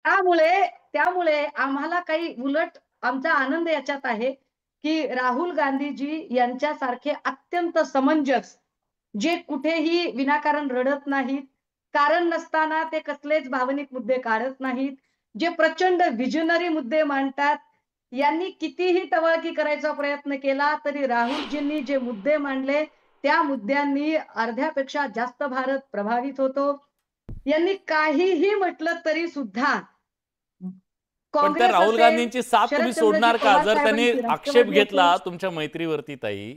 त्यामुळे त्यामुळे आम्हाला काही उलट आमचा आनंद याच्यात आहे, की राहुल गांधीजी यांच्यासारखे अत्यंत समंजस, जे कुठेही विनाकारण रडत नाहीत, कारण नसताना ते कसलेच भावनिक मुद्दे काढत नाहीत, जे प्रचंड व्हिजनरी मुद्दे मांडतात. यांनी कितीही टवाळकी करायचा प्रयत्न केला, तरी राहुलजींनी जे मुद्दे मांडले, त्या मुद्द्यांनी अर्ध्यापेक्षा जास्त भारत प्रभावित होतो. यांनी काहीही म्हटलं तरी सुद्धा पण त्या काँग्रेस राहुल असेल, गांधींची साथ तुम्ही शरदचंद्रजी सोडणार का? पवार जर त्यांनी साहेबांची आक्षेप राष्ट्रवादी असेल. घेतला तुमच्या मैत्रीवरती ताई,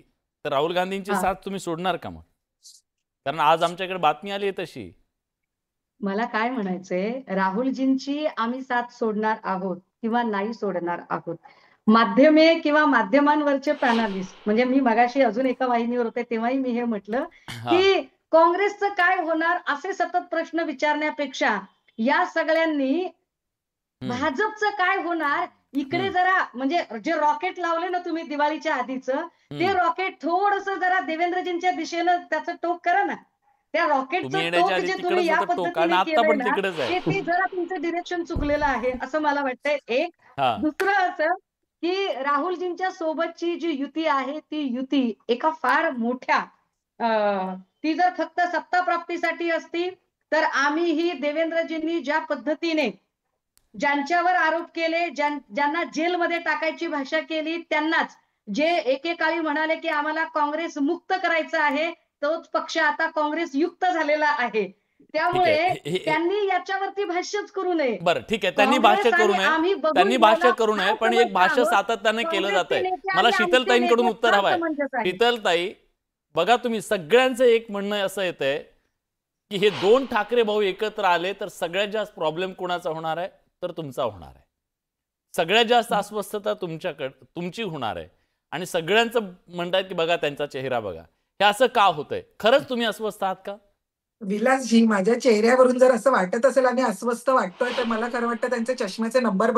तर राहुल गांधींची हां. साथ तुम्ही सोडणार का मग? कारण आज आमच्याकडे बातमी आली आहे तशी. मला काय म्हणायचंय, राहुलजींची आम्ही साथ सोडणार आहोत किंवा नाही सोडणार आहोत. माध्यमे किंवा माध्यमांवरचे पॅनलिस्ट म्हणजे मी मगाशी अजून एका वाहिनीवर होते तेव्हाही मी हे म्हटलं, हां. की काँग्रेसचं काय होणार असे सतत प्रश्न विचारण्यापेक्षा या सगळ्यांनी हं, भाजपचं काय होणार इकडे हं, जरा म्हणजे जे रॉकेट लावले ना तुम्ही दिवाळीच्या आधीचं, ते हं. रॉकेट थोडंसं जरा देवेंद्रजींच्या दिशेनं त्याचं टोक करा ना. त्या तुम्ही रॉकेटचं येण्याच्या टोक आधी जे तुम्ही तिकडच या होतं टोक आणि पद्धतीने आता केलंय पण ना, तिकडेच आहे. ते जरा तुमचं डिरेक्शन चुकलेलं आहे, असं मला वाटतंय एक. हां. दुसरं असं, की राहुलजींच्या सोबतची जी युती आहे, ती युती एका फार मोठ्या ती जर फक्त सत्ता प्राप्तीसाठी असती, तर आम्हीही देवेंद्रजींनी ज्या पद्धतीने ज्यांच्यावर आरोप केले, ज्यांना जेलमध्ये टाकायची भाषा केली त्यांनाच, जे एकेकाळी म्हणाले, की आम्हाला काँग्रेस मुक्त करायचं आहे, तोच पक्ष आता काँग्रेस युक्त झालेला आहे. ठीक आहे. त्यामुळे हे त्यांनी याच्यावरती भाष्यच करू नये. बरं ठीक आहे. त्यांनी भाष्य काँग्रेस करू आणि नये. आम्ही बघून त्यांनी भाष्य घ्यायला करू नये. फार पण एक समर्थ भाष्य आहोत. सातत्याने केलं काँग्रेसचे जातंय. नेते मला आणि आमचे शीतलताईंकडून नेते उत्तर फार हवंय. समंजस आहेत. शीतलताई, बघा तुम्ही सगळ्यांचं एक म्हणणं असं येतंय, की हे 2 ठाकरे भाऊ एकत्र आले तर सगळ्यात जास्त प्रॉब्लेम कोणाचा होणार आहे? तर तुमचा होणार आहे. सगळ्यात जास्त अस्वस्थता तुमची होणार आहे. आणि सगळ्यांचं म्हणतायत, की बघा त्यांचा चेहरा बघा. हे असं का होतंय? खरंच तुम्ही अस्वस्थ आहात का? विलासजी, माझ्या चेहऱ्यावरून जर असं वाटत असेल आम्ही अस्वस्थ वाटतोय, तर मला खरं वाटतं त्यांचे चष्म्याचे नंबर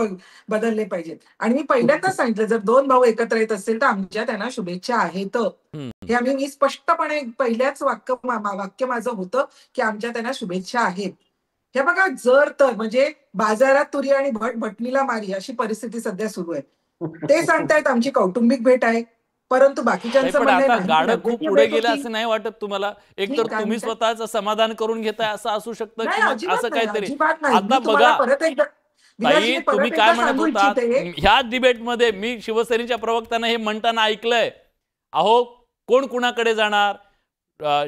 बदलले पाहिजेत. आणि मी पहिल्यांदाच सांगितलं, जर 2 भाऊ एकत्र येत असतील, तर आमच्या त्यांना शुभेच्छा आहेत. हं. हे मी स्पष्टपणे पहिल्याच वाक्य माझं होतं, की आमच्या त्यांना शुभेच्छा आहेत. हे बघा, जर तर म्हणजे बाजारात तुरी आणि भटणीला मारी अशी परिस्थिती सध्या सुरू आहे. ते सांगतायत आमची कौटुंबिक भेट आहे. परंतु नाही, बाकीच्यांचं पण म्हणणं आता नाही, गाडं खूप राजकीय पुढे भेट गेलं होती. असं नाही वाटत तुम्हाला? एक नाही, तर काय तुम्ही म्हणताय? स्वतःचं समाधान करून घेताय असं असू शकतं, नाही, की मग अजिबात असं नाही, काहीतरी. अजिबात नाही. आता मी तुम्हाला बघा परत एकदा विलासजी, ताई, मी तुम्ही परत काय एकदा म्हणत सांगू होतात? इच्छिते. ह्या डिबेटमध्ये मी शिवसेनेच्या प्रवक्त्यांना हे म्हणताना ऐकलंय. अहो, कोण कुणाकडे जाणार?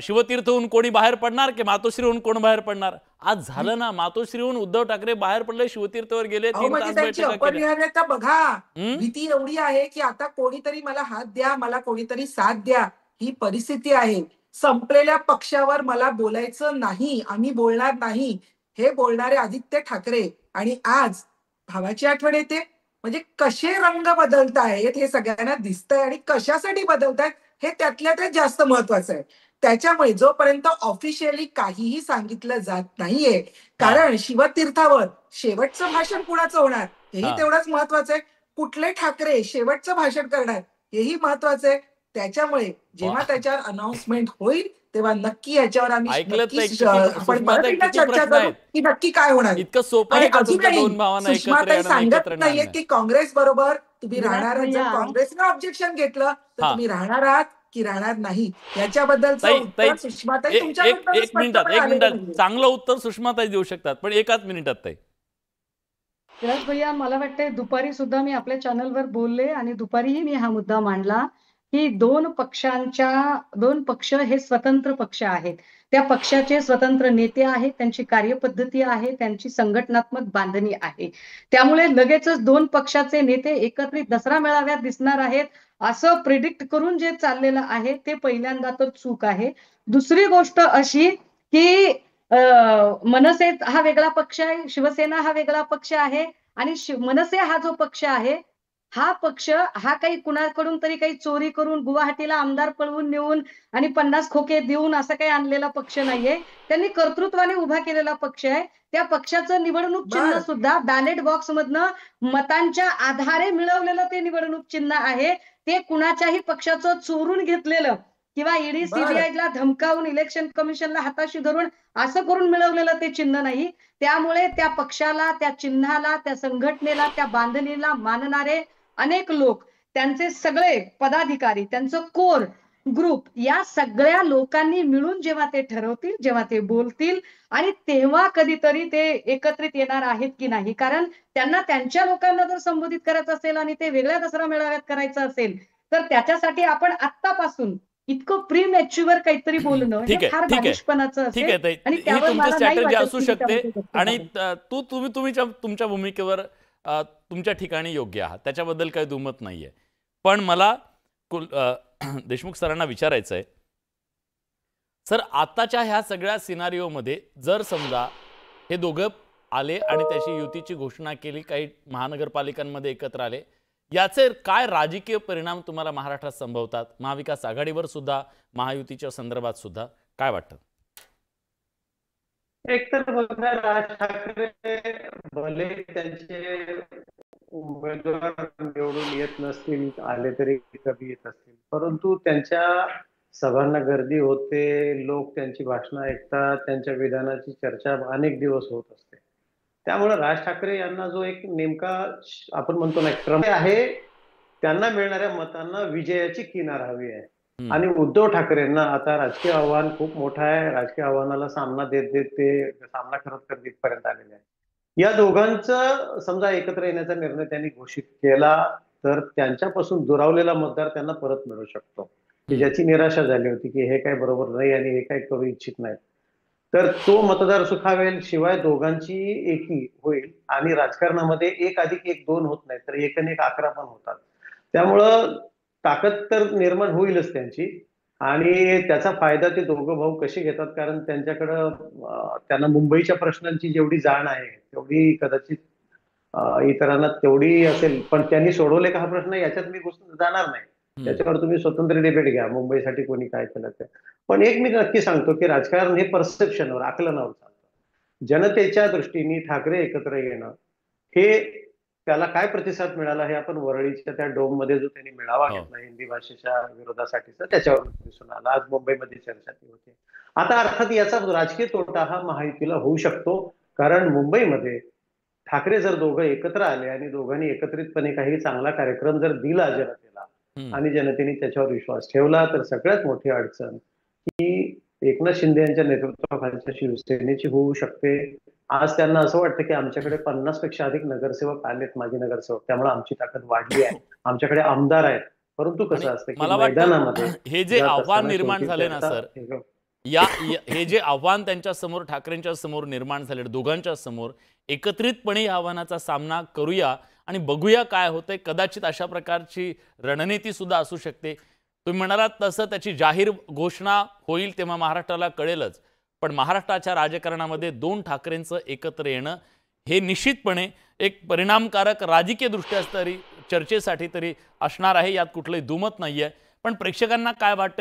शिवतीर्थहून कोणी बाहेर पडणार की मातोश्रीहून कोण बाहेर पडणार? आज झालं ना, मातोश्रीहून उद्धव ठाकरे बाहेर पडले, शिवतीर्थवर गेले, अहो, 3 म्हणजे तास त्यांची बैठका केल्या. अपरिहार्यता बघा. हं? भीती एवढी आहे, की आता कोणीतरी मला हात द्या, मला कोणीतरी साथ द्या, ही परिस्थिती आहे. संपलेल्या पक्षावर मला बोलायचं नाही, आम्ही बोलणार नाही, हे बोलणारे आदित्य ठाकरे. आणि आज भावाची आठवण येते. म्हणजे कसे रंग बदलतायत हे सगळ्यांना दिसतंय आणि कशासाठी बदलतायत हे त्यातल्या त्यात जास्त महत्वाचं आहे. त्याच्यामुळे जोपर्यंत ऑफिशियली काहीही सांगितलं जात नाहीये, हां, कारण शिवतीर्थावर शेवटचं भाषण कुणाचं होणार हेही हां. तेवढंच महत्वाचं आहे. कुठले ठाकरे शेवटचं भाषण करणार हेही महत्वाचं आहे. त्याच्यामुळे जेव्हा त्याच्यावर अनाउन्समेंट होईल, तेव्हा नक्की याच्यावर आम्ही ऐकलत ताई, नक्कीच किती आपण परत सुषमाताई, एकदा किती चर्चा प्रश्न करू, आहेत. की नक्की काय होणार आहे. इतकं सोपं आणि आहे का तुमच्या अजूनही 2 भावांना एकत्र सुषमाताई येणं, एकत्र सांगत नाहीयेत, आणणं? की काँग्रेस बरोबर तुम्ही विलास राहणार आहात. जर भैया काँग्रेसनं ऑब्जेक्शन घेतलं, तर हां. तुम्ही राहणार आहात की राहणार नाही याच्याबद्दलचं ताई ताई उत्तर सुषमाताई एक एक तुमच्याकडनं एक मिनिटात, स्पष्टपणे एक आलेलं मिनिटात नाहीये. चांगलं उत्तर सुषमाताई देऊ शकतात, पण एकाच मिनिटात ताई. विलास भैया मला वाटतंय दुपारी सुद्धा मी आपल्या चॅनलवर बोलले आणि दुपारीही मी हा मुद्दा मांडला, की 2 पक्ष हे स्वतंत्र पक्ष आहेत. त्या पक्षाचे स्वतंत्र नेते आहेत, त्यांची कार्यपद्धती आहे, त्यांची संघटनात्मक बांधणी आहे. त्यामुळे लगेचच 2 पक्षाचे नेते एकत्रित दसरा मेळाव्यात दिसणार आहेत, असं प्रिडिक्ट करून जे चाललेलं आहे, ते पहिल्यांदा तर चूक आहे. दुसरी गोष्ट अशी, की मनसे हा वेगळा पक्ष आहे, शिवसेना हा वेगळा पक्ष आहे आणि मनसे हा जो पक्ष आहे, हा पक्ष हा काही कुणाकडून तरी काही चोरी करून गुवाहाटीला आमदार पळवून नेऊन आणि 50 खोके देऊन असा काही आणलेला पक्ष नाहीये. त्यांनी कर्तृत्वाने उभा केलेला पक्ष आहे. त्या पक्षाचं निवडणूक चिन्ह बर सुद्धा बॅलेट बॉक्समधनं मतांच्या आधारे मिळवलेलं ते निवडणूक चिन्ह आहे. ते कुणाच्याही पक्षाचं चोरून घेतलेलं किंवा ईडी बरं. सीबीआयला धमकावून इलेक्शन कमिशनला हाताशी धरून असं करून मिळवलेलं ते चिन्ह नाही. त्यामुळे त्या पक्षाला, त्या चिन्हाला, त्या संघटनेला, त्या बांधणीला मानणारे अनेक लोक, त्यांचे सगळे पदाधिकारी, त्यांचं कोर ग्रुप, या सगळ्या लोकांनी मिळून जेव्हा ते ठरवतील, जेव्हा ते बोलतील आणि तेव्हा कधीतरी ते एकत्रित येणार आहेत की नाही. कारण त्यांना त्यांच्या लोकांना जर संबोधित करायचं असेल आणि ते वेगळ्या दसरा मेळाव्यात करायचं असेल, तर त्याच्यासाठी आपण आत्तापासून इतकं प्रीमॅच्युअर काहीतरी बोलणं ठीक हे आहे, फार ठीक आहे, बालिशपणाचं ठीक असेल. आहे ताई. आणि ही त्यावर तुमची मला नाही स्ट्रॅटेजी वाटत असू की शकते त्यामध्ये तथ्य आणि आहे. तुम्ही तुमच्या भूमिकेवर तुमच्या ठिकाणी योग्य आहात, त्याच्याबद्दल काही दुमत नाहीये. पण मला देशमुख सरांना विचारायचं आहे, सर आताच्या ह्या सगळ्या सिनारिओमध्ये जर समजा हे दोघं आले आणि त्याची युतीची घोषणा केली, काही महानगरपालिकांमध्ये एकत्र आले, याचे काय राजकीय परिणाम तुम्हाला महाराष्ट्रात संभवतात, महाविकास आघाडीवर सुद्धा, महायुतीच्या संदर्भात सुद्धा काय वाटतं? एकतर बघा, राज ठाकरे भले त्यांचे उमेदवार निवडून येत नसतील, आले तरी कमी येत असतील, परंतु त्यांच्या सभांना गर्दी होते, लोक त्यांची भाषणं ऐकतात, त्यांच्या विधानाची चर्चा अनेक दिवस होत असते. त्यामुळे राज ठाकरे यांना जो एक नेमका आपण म्हणतो ना क्रम आहे, त्यांना मिळणाऱ्या मतांना विजयाची किनार हवी आहे. आणि उद्धव ठाकरेंना आता राजकीय आव्हान खूप मोठं आहे. राजकीय आव्हानाला सामना देत देत ते सामना करत इथपर्यंत आलेले आहे. या दोघांचं समजा एकत्र येण्याचा निर्णय त्यांनी घोषित केला तर त्यांच्यापासून दुरावलेला मतदार त्यांना परत मिळू शकतो, की ज्याची निराशा झाली होती की हे काय बरोबर नाही आणि हे काय करू इच्छित नाहीत, तर तो मतदार सुखावेल. शिवाय दोघांची एकी होईल आणि राजकारणामध्ये 1+1 2 होत नाही, तर 1 आणि 1 11 पण होतात. त्यामुळं ताकद तर निर्माण होईलच त्यांची आणि त्याचा फायदा ते दोघं भाऊ कसे घेतात, कारण त्यांच्याकडं त्यांना मुंबईच्या प्रश्नांची जेवढी जाण आहे तेवढी कदाचित इतरांना तेवढी असेल, पण त्यांनी सोडवले का हा प्रश्न याच्यात मी जाणार नाही. त्याच्यावर तुम्ही स्वतंत्र डिबेट घ्या, मुंबईसाठी कोणी काय केलं ते. पण एक मी नक्की सांगतो की राजकारण हे परसेप्शनवर, आकलनावर चालतं. जनतेच्या दृष्टीने ठाकरे एकत्र येणं हे त्याला काय प्रतिसाद मिळाला हे आपण वरळीच्या त्या डोम मध्ये जो त्यांनी मेळावा घेतला हिंदी भाषेच्या विरोधासाठीचा, त्याच्यावर दिसून आला. आज मुंबईमध्ये चर्चा ती होती. आता अर्थात याचा राजकीय तोटा हा महायुतीला होऊ शकतो, कारण मुंबईमध्ये ठाकरे जर दोघं एकत्र आले आणि दोघांनी एकत्रितपणे काही चांगला कार्यक्रम जर दिला जनतेला आणि जनतेने त्याच्यावर विश्वास ठेवला, तर सगळ्यात मोठी अडचण की एकनाथ शिंदे यांच्या नेतृत्वाखालच्या शिवसेनेची होऊ शकते. आज त्यांना असं वाटतं की आमच्याकडे 50 पेक्षा अधिक नगरसेवक आलेत, माजी नगरसेवक, त्यामुळे आमची ताकद वाढली आहे, आमच्याकडे आमदार आहेत. परंतु कसं असतं की मैदानामध्ये हे जे आव्हान निर्माण झाले ना सर, हे जे आव्हान त्यांच्या समोर, ठाकरेंच्या समोर निर्माण झाले, दोघांच्या समोर, एकत्रितपणे या आव्हानाचा सामना करूया आणि बघूया काय होतंय. कदाचित अशा प्रकारची रणनीती सुद्धा असू शकते. तुम्ही म्हणालात तसं त्याची जाहीर घोषणा होईल तेव्हा महाराष्ट्राला कळेलच, पण महाराष्ट्राच्या राजकारणामध्ये 2 ठाकरेंचं एकत्र येणं हे निश्चितपणे एक परिणामकारक राजकीय दृष्ट्या तरी चर्चेसाठी तरी असणार आहे, यात कुठलंही दुमत नाहीये. पण प्रेक्षकांना काय वाटतं